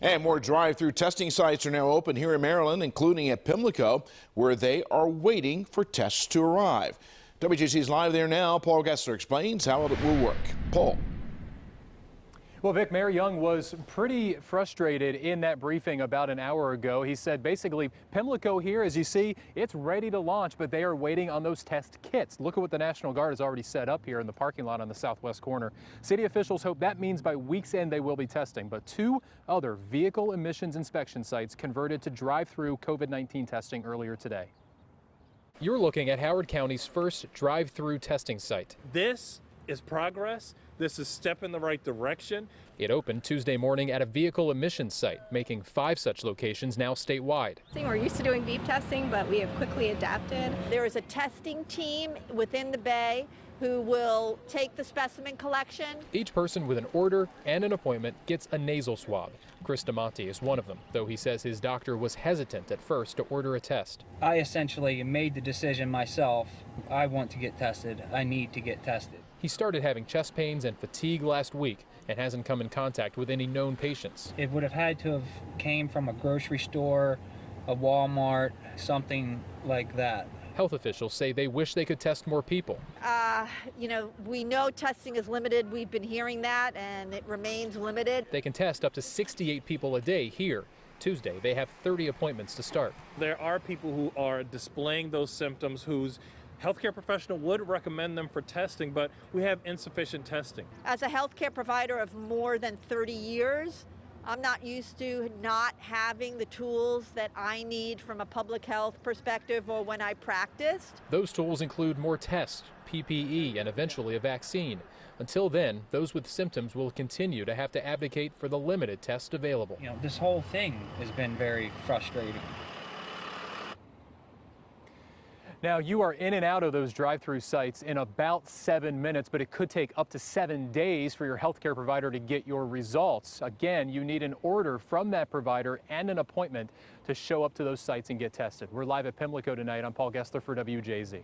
And more drive-through testing sites are now open here in Maryland, including at Pimlico, where they are waiting for tests to arrive. WJC's live there now. Paul Gessler explains how it will work. Paul. Well, Vic, Mayor Young was pretty frustrated in that briefing about an hour ago. He said basically Pimlico here, as you see, it's ready to launch, but they are waiting on those test kits. Look at what the National Guard has already set up here in the parking lot on the southwest corner. City officials hope that means by week's end they will be testing, but 2 other vehicle emissions inspection sites converted to drive-through COVID-19 testing earlier today. You're looking at Howard County's first drive-through testing site. This is progress. This is a step in the right direction. It opened Tuesday morning at a vehicle emissions site, making 5 such locations now statewide. We're used to doing beep testing, but we have quickly adapted. There is a testing team within the bay who will take the specimen collection. Each person with an order and an appointment gets a nasal swab. Chris DeMonte is one of them, though he says his doctor was hesitant at first to order a test. I essentially made the decision myself. I want to get tested. I need to get tested. He started having chest pains and fatigue last week and hasn't come in contact with any known patients. It would have had to have came from a grocery store, a Walmart, something like that. Health officials say they wish they could test more people. We know testing is limited. We've been hearing that, and it remains limited. They can test up to 68 people a day here. Tuesday, they have 30 appointments to start. There are people who are displaying those symptoms whose healthcare professional would recommend them for testing, but we have insufficient testing. As a healthcare provider of more than 30 years, I'm not used to not having the tools that I need from a public health perspective or when I practiced. Those tools include more tests, PPE, and eventually a vaccine. Until then, those with symptoms will continue to have to advocate for the limited tests available. This whole thing has been very frustrating. Now, you are in and out of those drive-through sites in about 7 minutes, but it could take up to 7 days for your healthcare provider to get your results. Again, you need an order from that provider and an appointment to show up to those sites and get tested. We're live at Pimlico tonight. I'm Paul Gessler for WJZ.